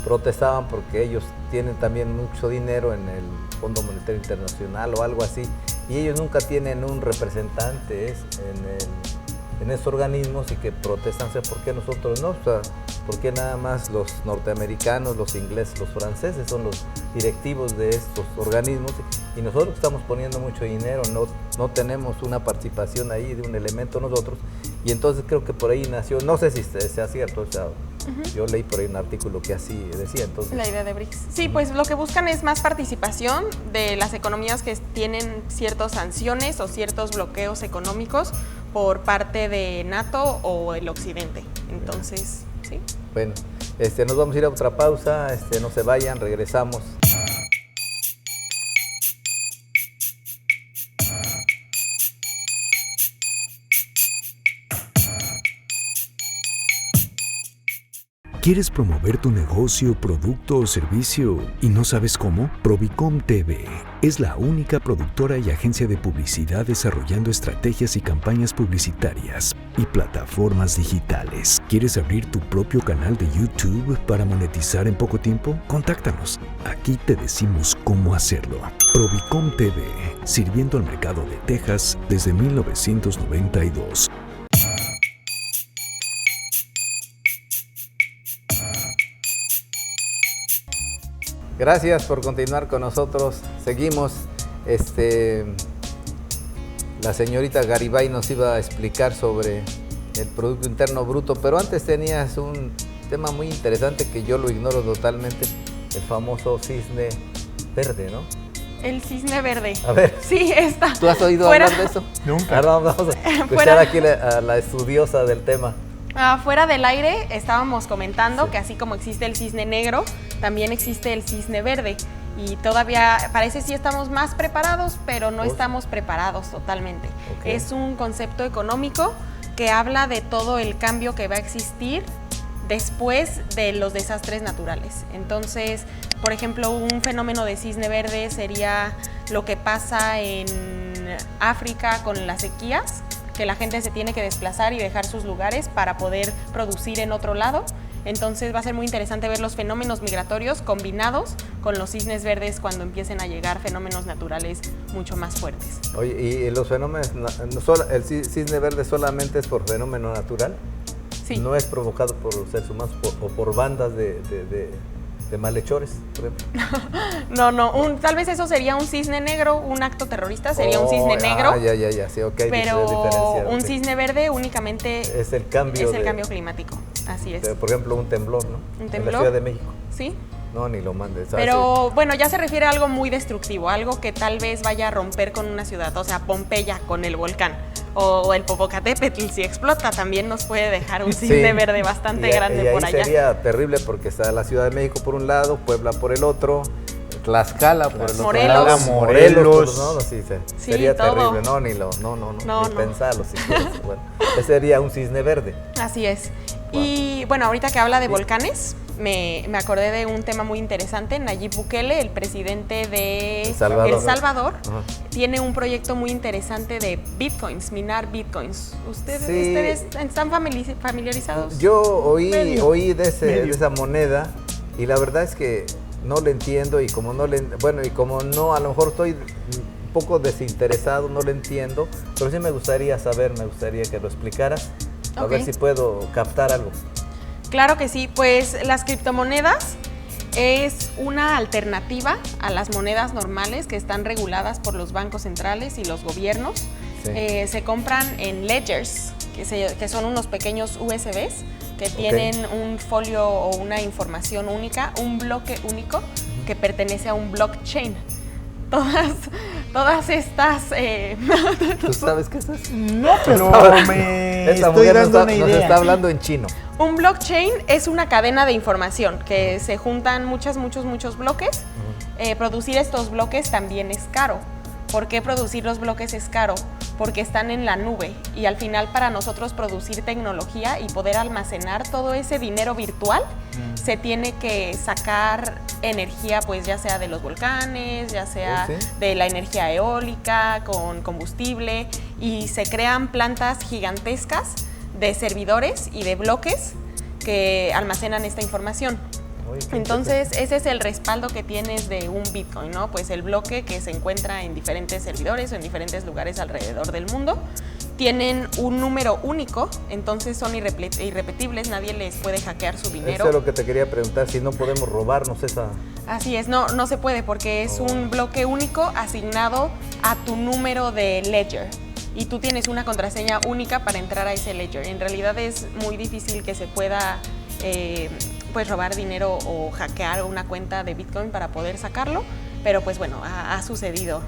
A: protestaban porque ellos tienen también mucho dinero en el Fondo Monetario Internacional o algo así, y ellos nunca tienen un representante en esos organismos, y que protestan, ¿por qué nosotros no? O sea, ¿por qué nada más los norteamericanos, los ingleses, los franceses son los directivos de estos organismos, y nosotros estamos poniendo mucho dinero, no tenemos una participación ahí de un elemento nosotros? Y entonces creo que por ahí nació, no sé si sea cierto, o sea, yo leí por ahí un artículo que así decía. Entonces,
B: la idea de BRICS. Sí, pues lo que buscan es más participación de las economías que tienen ciertas sanciones o ciertos bloqueos económicos por parte de NATO o el Occidente. Entonces, sí.
A: Bueno, nos vamos a ir a otra pausa, no se vayan, regresamos.
D: ¿Quieres promover tu negocio, producto o servicio y no sabes cómo? Provicom TV es la única productora y agencia de publicidad desarrollando estrategias y campañas publicitarias y plataformas digitales. ¿Quieres abrir tu propio canal de YouTube para monetizar en poco tiempo? Contáctanos. Aquí te decimos cómo hacerlo. Provicom TV, sirviendo al mercado de Texas desde 1992.
A: Gracias por continuar con nosotros. Seguimos. La señorita Garibay nos iba a explicar sobre el Producto Interno Bruto, pero antes tenías un tema muy interesante que yo lo ignoro totalmente, el famoso cisne verde, ¿no?
B: El cisne verde.
A: A ver.
B: Sí, está.
A: ¿Tú has oído hablar de eso?
C: Nunca.
A: Ahora vamos a escuchar aquí a la estudiosa del tema.
B: Fuera del aire estábamos comentando que así como existe el cisne negro, también existe el cisne verde, y todavía parece sí estamos más preparados, pero no estamos preparados totalmente.
A: Okay.
B: Es un concepto económico que habla de todo el cambio que va a existir después de los desastres naturales. Entonces, por ejemplo, un fenómeno de cisne verde sería lo que pasa en África con las sequías, que la gente se tiene que desplazar y dejar sus lugares para poder producir en otro lado. Entonces va a ser muy interesante ver los fenómenos migratorios combinados con los cisnes verdes cuando empiecen a llegar fenómenos naturales mucho más fuertes.
A: Oye, ¿y los fenómenos, el cisne verde solamente es por fenómeno natural?
B: Sí.
A: ¿No es provocado por seres humanos o por bandas de malhechores, por ejemplo?
B: No, tal vez eso sería un cisne negro, un acto terrorista sería un cisne negro.
A: Ya, sí, ok.
B: Pero un cisne verde únicamente
A: es el cambio
B: climático, así es.
A: Por ejemplo, un temblor, ¿no?
B: Un temblor.
A: En la Ciudad de México.
B: Sí.
A: No, ni lo mandes.
B: Pero bueno, ya se refiere a algo muy destructivo, algo que tal vez vaya a romper con una ciudad, o sea, Pompeya con el volcán. O el Popocatépetl, si explota, también nos puede dejar un cisne verde bastante grande por allá.
A: Sería terrible porque está la Ciudad de México por un lado, Puebla por el otro, Tlaxcala por el otro lado, Morelos, ¿no? Sí, sería
B: todo.
A: terrible, ni pensarlo si quieres. Bueno, ese sería un cisne verde.
B: Así es. Wow. Y bueno, ahorita que habla de volcanes, me acordé de un tema muy interesante. Nayib Bukele, el presidente de El Salvador, tiene un proyecto muy interesante de bitcoins, minar bitcoins. ¿Ustedes están familiarizados?
A: Yo oí de esa moneda, y la verdad es que no le entiendo, y como no, a lo mejor estoy un poco desinteresado, no lo entiendo, pero sí me gustaría que lo explicaras, a ver si puedo captar algo.
B: Claro que sí, pues las criptomonedas es una alternativa a las monedas normales que están reguladas por los bancos centrales y los gobiernos. Sí. Se compran en ledgers, que son unos pequeños USBs que tienen un folio o una información única, un bloque único que pertenece a un blockchain. Todas estas...
A: ¿Tú sabes qué es eso?
C: No, pero estoy dando una idea.
A: Nos está hablando en chino.
B: Un blockchain es una cadena de información que se juntan muchos bloques. Producir estos bloques también es caro. ¿Por qué producir los bloques es caro? porque están en la nube y al final para nosotros producir tecnología y poder almacenar todo ese dinero virtual, se tiene que sacar energía, pues ya sea de los volcanes, ya sea de la energía eólica con combustible, y se crean plantas gigantescas de servidores y de bloques que almacenan esta información. Entonces, ese es el respaldo que tienes de un Bitcoin, ¿no? Pues el bloque que se encuentra en diferentes servidores o en diferentes lugares alrededor del mundo. Tienen un número único, entonces son irrepetibles, nadie les puede hackear su dinero.
A: Eso es lo que te quería preguntar, si no podemos robarnos esa...
B: Así es, no se puede porque es un bloque único asignado a tu número de ledger. Y tú tienes una contraseña única para entrar a ese ledger. En realidad es muy difícil que se pueda pues robar dinero o hackear una cuenta de Bitcoin para poder sacarlo, pero pues bueno, ha sucedido.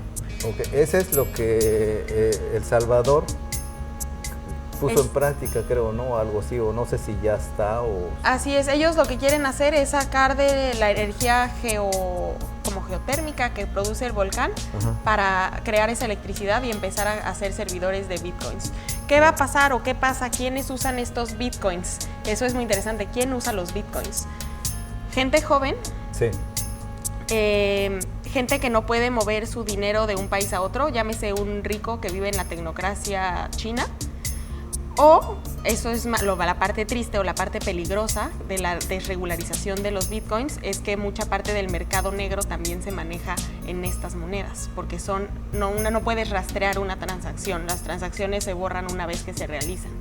A: Okay. Ese es lo que El Salvador puso en práctica, creo, ¿no? Algo así, o no sé si ya está o...
B: Así es, ellos lo que quieren hacer es sacar de la energía como geotérmica que produce el volcán para crear esa electricidad y empezar a hacer servidores de Bitcoins. ¿Qué va a pasar o qué pasa? ¿Quiénes usan estos Bitcoins? Eso es muy interesante. ¿Quién usa los Bitcoins? Gente joven.
A: Sí.
B: Gente que no puede mover su dinero de un país a otro, llámese un rico que vive en la tecnocracia china. O, eso es la parte triste o la parte peligrosa de la desregularización de los Bitcoins, es que mucha parte del mercado negro también se maneja en estas monedas, porque no puedes rastrear una transacción, las transacciones se borran una vez que se realizan.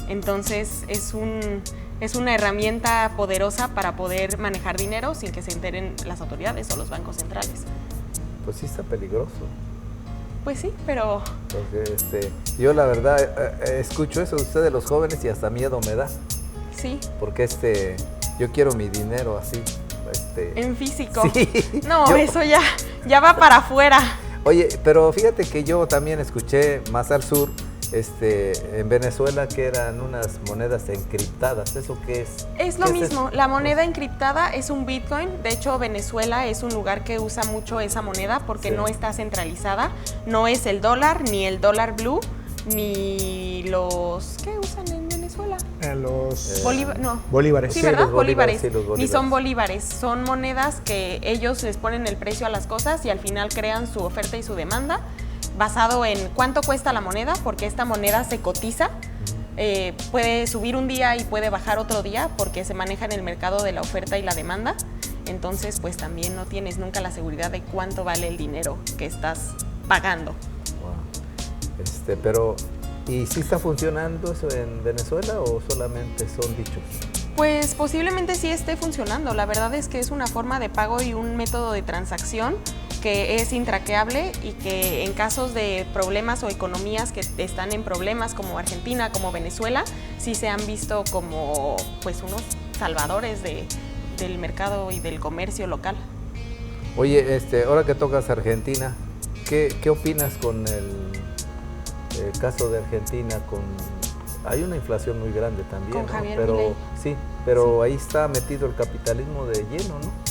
B: Entonces es una herramienta poderosa para poder manejar dinero sin que se enteren las autoridades o los bancos centrales.
A: Pues sí está peligroso.
B: Pues sí, pero...
A: Porque yo la verdad escucho eso de ustedes los jóvenes y hasta miedo me da.
B: Sí.
A: Porque yo quiero mi dinero así.
B: En físico.
A: Sí.
B: No, eso ya va para afuera.
A: Oye, pero fíjate que yo también escuché más al sur, en Venezuela, que eran unas monedas encriptadas. ¿Eso qué es?
B: Es lo mismo. La moneda encriptada es un Bitcoin. De hecho, Venezuela es un lugar que usa mucho esa moneda porque no está centralizada. No es el dólar, ni el dólar blue, ni los... ¿Qué usan en Venezuela?
C: Los
B: bolívares. Sí, ¿verdad? Bolívares.
A: Sí, los bolívares.
B: Ni son bolívares. Son monedas que ellos les ponen el precio a las cosas y al final crean su oferta y su demanda basado en cuánto cuesta la moneda, porque esta moneda se cotiza, puede subir un día y puede bajar otro día porque se maneja en el mercado de la oferta y la demanda. Entonces, pues también no tienes nunca la seguridad de cuánto vale el dinero que estás pagando.
A: Wow. Pero, ¿y sí está funcionando eso en Venezuela o solamente son dichos?
B: Pues posiblemente sí esté funcionando. La verdad es que es una forma de pago y un método de transacción que es intraqueable y que en casos de problemas o economías que están en problemas como Argentina, como Venezuela, sí se han visto como pues unos salvadores del mercado y del comercio local.
A: Oye, ahora que tocas Argentina, ¿qué opinas con el caso de Argentina? Hay una inflación muy grande también,
B: con Javier
A: ¿no?
B: Milei.
A: Sí, pero ahí está metido el capitalismo de lleno, ¿no?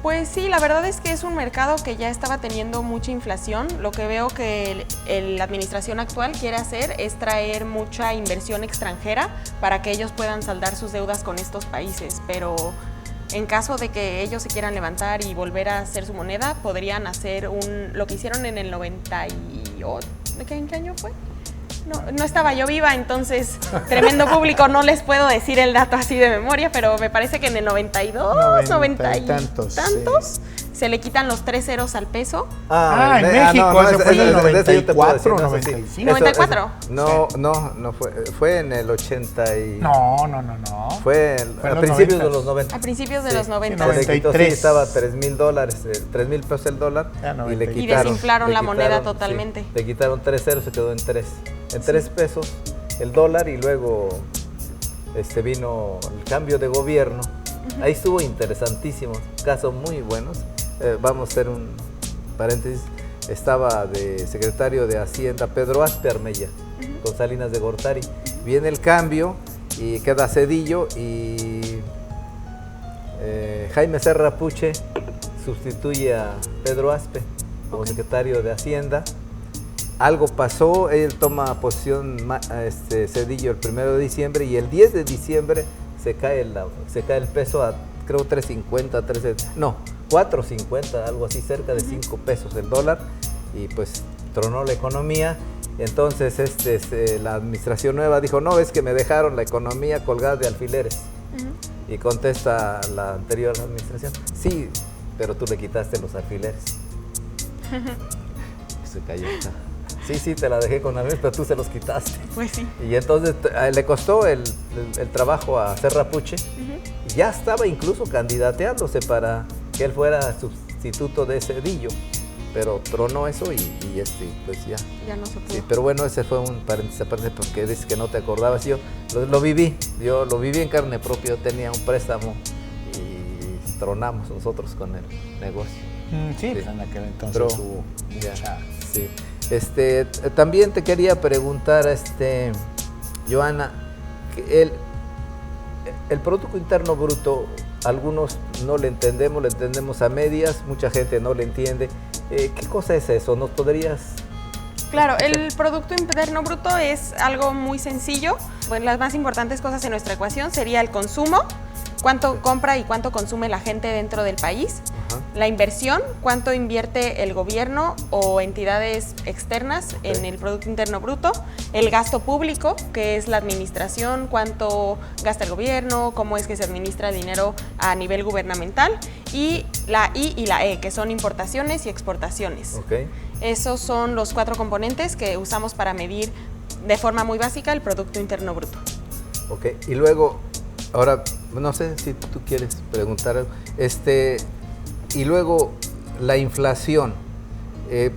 B: Pues sí, la verdad es que es un mercado que ya estaba teniendo mucha inflación. Lo que veo que la administración actual quiere hacer es traer mucha inversión extranjera para que ellos puedan saldar sus deudas con estos países, pero en caso de que ellos se quieran levantar y volver a hacer su moneda, podrían hacer lo que hicieron en el 98. ¿En qué año fue? No estaba yo viva, entonces, tremendo público, no les puedo decir el dato así de memoria, pero me parece que en el 90 y tantos, sí. Se le quitan los 3 ceros al peso.
C: En México, eso fue en el 94 o 95.
B: ¿94?
A: No, fue en el 80 y...
C: No.
A: Fue a principios de los 90.
B: A principios de los 90.
C: 93.
A: Sí, estaba $3,000, $3,000 el dólar, y le quitaron.
B: Y desinflaron la moneda totalmente.
A: Sí, le quitaron 3 ceros, se quedó en 3. En 3 pesos el dólar, y luego vino el cambio de gobierno. Ahí estuvo interesantísimo, casos muy buenos. Vamos a hacer un paréntesis. Estaba de secretario de Hacienda Pedro Aspe Armella, con Salinas de Gortari. Viene el cambio y queda Cedillo, y Jaime Serra Puche sustituye a Pedro Aspe como secretario de Hacienda. algo pasó, él toma posición Zedillo el 1 de diciembre y el 10 de diciembre se cae el peso a creo 3.50, 4.50, algo así, cerca de 5 pesos el dólar, y pues tronó la economía. Entonces la administración nueva dijo, no, es que me dejaron la economía colgada de alfileres. Y contesta la anterior administración, sí, pero tú le quitaste los alfileres. Se cayó. Sí, te la dejé con alfileres, pero tú se los quitaste.
B: Pues sí.
A: Y entonces le costó el trabajo a Serra Puche. Ya estaba incluso candidateándose para que él fuera sustituto de Zedillo, pero tronó eso y pues ya.
B: Ya no se pudo.
A: Sí, pero bueno, ese fue un paréntesis aparte porque dices que no te acordabas. Yo lo viví en carne propia. Yo tenía un préstamo y tronamos nosotros con el negocio.
C: Sí, pues en aquel entonces
A: Pero,
C: hubo mucha...
A: Sí. También te quería preguntar, Joana, que el Producto Interno Bruto, algunos no le entendemos a medias, mucha gente no le entiende. ¿Qué cosa es eso? ¿Nos podrías...?
B: Claro, el Producto Interno Bruto es algo muy sencillo. Bueno, las más importantes cosas en nuestra ecuación sería el consumo, cuánto compra y cuánto consume la gente dentro del país.
A: Ajá.
B: La inversión, cuánto invierte el gobierno o entidades externas en el Producto Interno Bruto. El gasto público, que es la administración, cuánto gasta el gobierno, cómo es que se administra el dinero a nivel gubernamental. Y la I y la E, que son importaciones y exportaciones.
A: Okay.
B: Esos son los 4 componentes que usamos para medir de forma muy básica el Producto Interno Bruto.
A: Ok, y luego, ahora, no sé si tú quieres preguntar algo. Y luego, la inflación.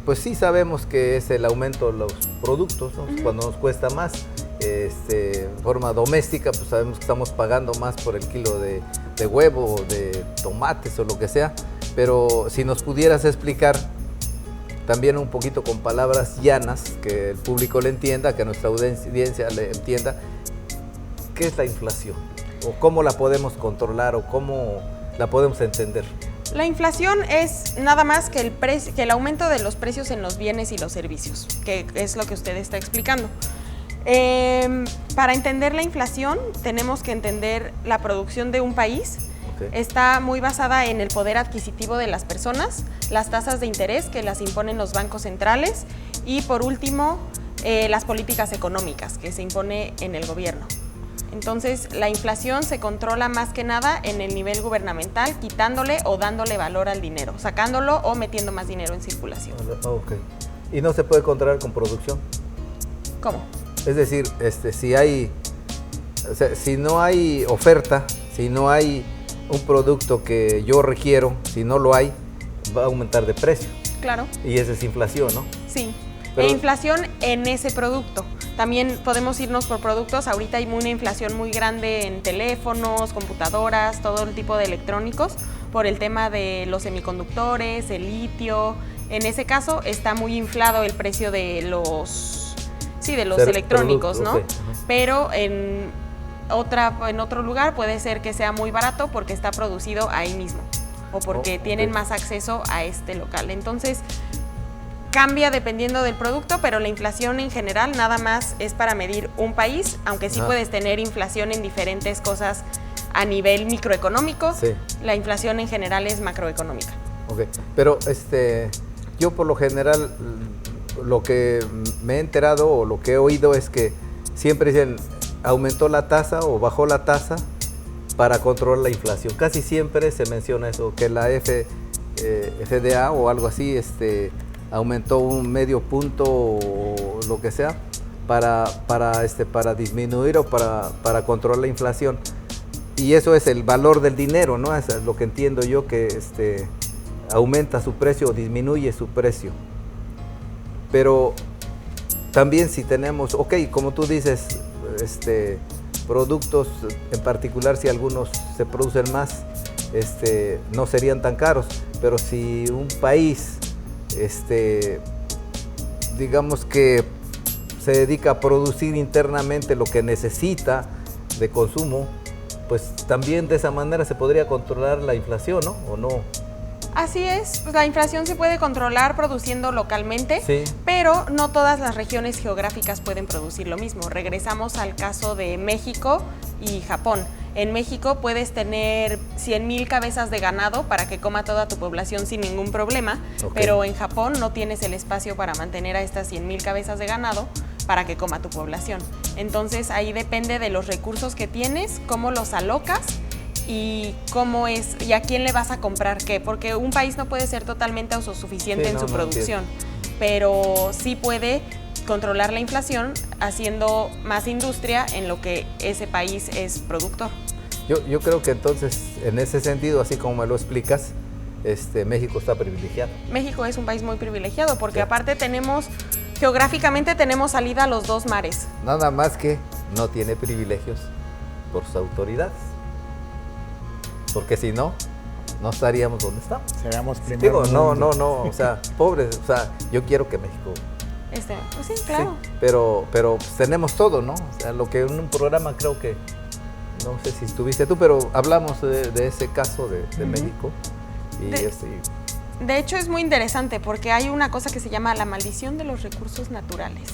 A: Pues sí sabemos que es el aumento de los productos, ¿no? Cuando nos cuesta más, en forma doméstica, pues sabemos que estamos pagando más por el kilo de huevo o de tomates o lo que sea. Pero si nos pudieras explicar también un poquito con palabras llanas, que el público le entienda, que nuestra audiencia le entienda, ¿qué es la inflación? ¿O cómo la podemos controlar o cómo la podemos entender?
B: La inflación es nada más que el aumento de los precios en los bienes y los servicios, que es lo que usted está explicando. Para entender la inflación tenemos que entender la producción de un país. Okay. Está muy basada en el poder adquisitivo de las personas, las tasas de interés que las imponen los bancos centrales y por último las políticas económicas que se impone en el gobierno. Entonces la inflación se controla más que nada en el nivel gubernamental, quitándole o dándole valor al dinero, sacándolo o metiendo más dinero en circulación.
A: Okay. ¿Y no se puede controlar con producción?
B: ¿Cómo?
A: Es decir, si no hay oferta, si no hay un producto que yo requiero, si no lo hay, va a aumentar de precio.
B: Claro.
A: Y esa es inflación, ¿no?
B: Sí. Pero inflación en ese producto. También podemos irnos por productos. Ahorita hay una inflación muy grande en teléfonos, computadoras, todo el tipo de electrónicos, por el tema de los semiconductores, el litio. En ese caso está muy inflado el precio de los electrónicos, ¿no? Okay. Pero en otro lugar puede ser que sea muy barato porque está producido ahí mismo o porque tienen más acceso a este local. Entonces, cambia dependiendo del producto, pero la inflación en general nada más es para medir un país, aunque sí puedes tener inflación en diferentes cosas a nivel microeconómico. Sí. La inflación en general es macroeconómica.
A: Ok, pero yo por lo general lo que me he enterado o lo que he oído es que siempre dicen aumentó la tasa o bajó la tasa para controlar la inflación. Casi siempre se menciona eso, que la FDA o algo así aumentó un medio punto o lo que sea para disminuir o para controlar la inflación. Y eso es el valor del dinero, ¿no? Es lo que entiendo yo, que aumenta su precio o disminuye su precio. Pero también si tenemos, como tú dices, productos en particular, si algunos se producen más, no serían tan caros. Pero si un país, digamos que se dedica a producir internamente lo que necesita de consumo, pues también de esa manera se podría controlar la inflación, ¿no? ¿O no?
B: Así es, pues la inflación se puede controlar produciendo localmente,
A: Sí.
B: pero no todas las regiones geográficas pueden producir lo mismo. Regresamos al caso de México y Japón. En México puedes tener 100,000 cabezas de ganado para que coma toda tu población sin ningún problema,
A: Ok.
B: pero en Japón no tienes el espacio para mantener a estas 100,000 cabezas de ganado para que coma tu población. Entonces ahí depende de los recursos que tienes, cómo los alocas y cómo es y a quién le vas a comprar qué, porque un país no puede ser totalmente autosuficiente
A: Sí,
B: en
A: no,
B: su
A: no
B: producción, pero sí puede controlar la inflación haciendo más industria en lo que ese país es productor.
A: Yo creo que entonces, en ese sentido, así como me lo explicas, México está privilegiado.
B: México es un país muy privilegiado porque
A: Sí.
B: aparte geográficamente tenemos salida a los dos mares.
A: Nada más que no tiene privilegios por sus autoridades. Porque si no, no estaríamos donde estamos.
C: Seríamos
A: Digo,
C: primero.
A: no, o sea, pobres, o sea, yo quiero que México...
B: Pues sí, claro.
A: Sí, pero pues, tenemos todo, ¿no? O sea, lo que en un programa creo que, no sé si estuviste tú, pero hablamos de ese caso de México. Y
B: De hecho, es muy interesante porque hay una cosa que se llama la maldición de los recursos naturales,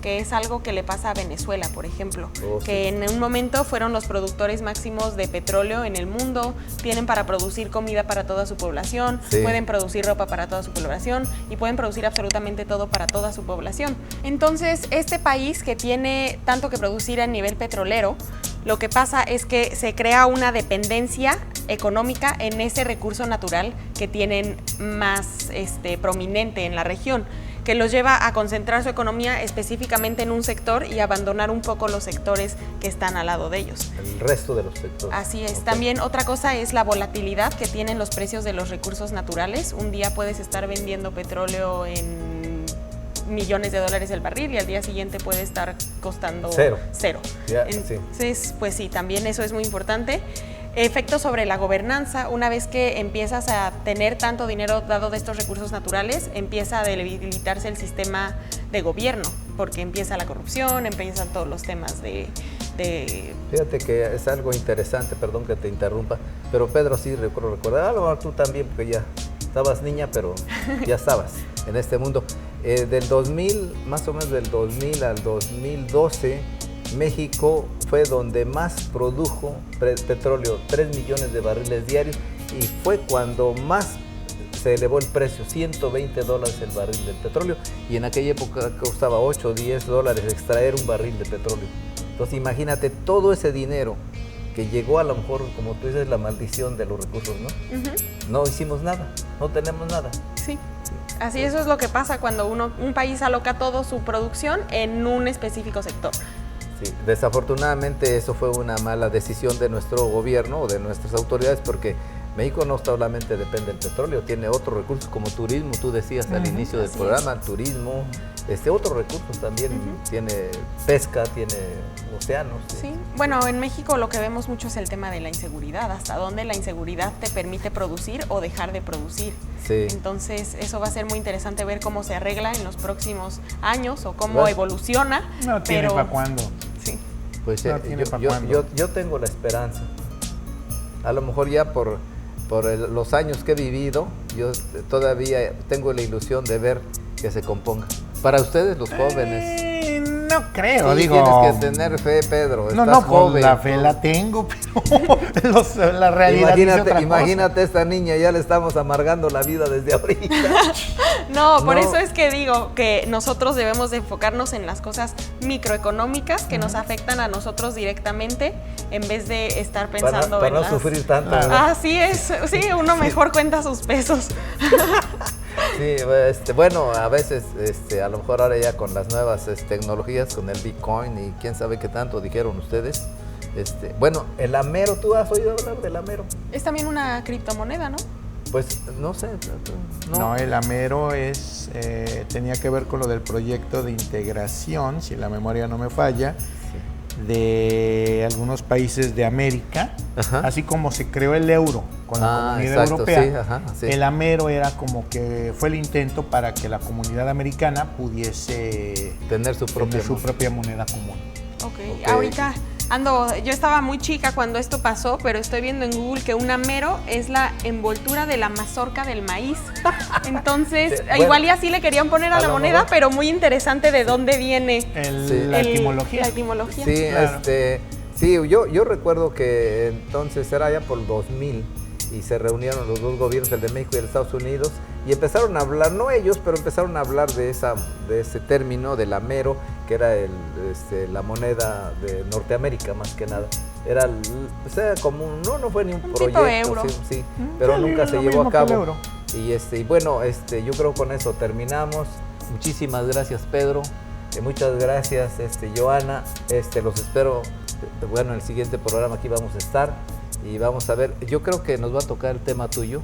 B: que es algo que le pasa a Venezuela, por ejemplo, que en un momento fueron los productores máximos de petróleo en el mundo, tienen para producir comida para toda su población, pueden producir ropa para toda su población y pueden producir absolutamente todo para toda su población. Entonces, este país que tiene tanto que producir a nivel petrolero, lo que pasa es que se crea una dependencia económica en ese recurso natural que tienen más prominente en la región, que los lleva a concentrar su economía específicamente en un sector y abandonar un poco los sectores que están al lado de ellos.
A: el resto de los sectores.
B: Así es.
A: Okay.
B: También otra cosa es la volatilidad que tienen los precios de los recursos naturales. Un día puedes estar vendiendo petróleo en millones de dólares el barril y al día siguiente puede estar costando cero.
A: Ya,
B: Entonces, pues sí, también eso es muy importante. Efectos sobre la gobernanza: una vez que empiezas a tener tanto dinero dado de estos recursos naturales, empieza a debilitarse el sistema de gobierno, porque empieza la corrupción, empiezan todos los temas de...
A: Fíjate que es algo interesante, perdón que te interrumpa, pero Pedro sí recuerda, a lo mejor tú también, porque ya estabas niña, pero ya estabas en este mundo. Del 2000, más o menos del 2000 al 2012, México fue donde más produjo petróleo, 3 millones de barriles diarios, y fue cuando más se elevó el precio, $120 el barril del petróleo, y en aquella época costaba 8 o 10 dólares extraer un barril de petróleo. Entonces imagínate todo ese dinero que llegó, a lo mejor, como tú dices, la maldición de los recursos, ¿no? No hicimos nada, no tenemos nada.
B: Sí. Así, eso es lo que pasa cuando un país aloca toda su producción en un específico sector.
A: Sí, desafortunadamente eso fue una mala decisión de nuestro gobierno o de nuestras autoridades, porque México no solamente depende del petróleo, tiene otros recursos como turismo, tú decías al inicio del programa, turismo, otros recursos también, tiene pesca, tiene océanos.
B: Sí, bueno, en México lo que vemos mucho es el tema de la inseguridad, hasta dónde la inseguridad te permite producir o dejar de producir.
A: Sí.
B: Entonces, eso va a ser muy interesante ver cómo se arregla en los próximos años o cómo evoluciona.
C: No tiene para cuándo.
B: Sí.
A: Pues
C: No tiene pa' cuándo.
A: yo tengo la esperanza. A lo mejor ya por los años que he vivido, yo todavía tengo la ilusión de ver que se componga. Para ustedes, los jóvenes.
C: No creo,
A: Sí,
C: digo.
A: tienes que tener fe, Pedro.
C: No,
A: Estás
C: pues
A: joven.
C: la fe la tengo, pero la realidad dice otra cosa.
A: Imagínate esta niña, ya le estamos amargando la vida desde ahorita.
B: No, por eso es que digo que nosotros debemos de enfocarnos en las cosas microeconómicas que nos afectan a nosotros directamente, en vez de estar pensando
A: para
B: en
A: no
B: las...
A: sufrir tanto. ¿verdad?
B: Así es, sí, uno mejor cuenta sus pesos.
A: Sí, bueno, a veces, a lo mejor ahora ya con las nuevas tecnologías, con el Bitcoin y quién sabe qué tanto dijeron ustedes. Bueno, el Amero, ¿tú has oído hablar del Amero?
B: Es también una criptomoneda, ¿no?
A: Pues no sé.
C: No, el Amero tenía que ver con lo del proyecto de integración, si la memoria no me falla, de algunos países de América, así como se creó el euro con la Comunidad Europea.
A: Sí.
C: El Amero era como que fue el intento para que la comunidad americana pudiese
A: tener su propia
C: moneda común.
B: Ok, ahorita Yo estaba muy chica cuando esto pasó, pero estoy viendo en Google que un amero es la envoltura de la mazorca del maíz. Entonces,
A: Sí, bueno,
B: igual y así le querían poner a la
A: lo
B: moneda,
A: mejor.
B: pero muy interesante de dónde viene
C: La etimología.
B: La etimología.
A: Sí,
C: Claro.
A: sí, yo recuerdo que entonces era ya por el 2000 y se reunieron los dos gobiernos, el de México y el de Estados Unidos, y empezaron a hablar, no ellos, pero empezaron a hablar de ese término del amero, que era la moneda de Norteamérica más que nada. Era como no fue ni un
B: Un
A: proyecto,
B: tipo euro.
A: sí, pero
C: Sí,
A: nunca
C: lo
A: se
C: mismo
A: llevó a
C: que el
A: cabo.
C: euro.
A: Y bueno, yo creo con eso terminamos. Muchísimas gracias, Pedro. Muchas gracias, Joana. Los espero, bueno, en el siguiente programa aquí vamos a estar y vamos a ver. Yo creo que nos va a tocar el tema tuyo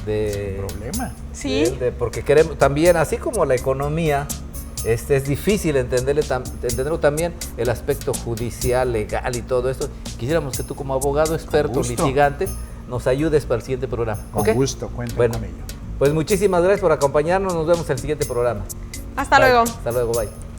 A: de
C: Sin problema.
B: Sí.
A: porque queremos también, así como la economía, es difícil entenderlo también el aspecto judicial, legal y todo esto. Quisiéramos que tú como abogado experto,
C: gusto.
A: litigante, nos ayudes para el siguiente programa.
C: Con
A: ¿Ok?
C: gusto, cuenten
A: Bueno,
C: con ello.
A: pues muchísimas gracias por acompañarnos. Nos vemos en el siguiente programa.
B: Hasta
A: Bye.
B: luego.
A: Hasta luego, bye.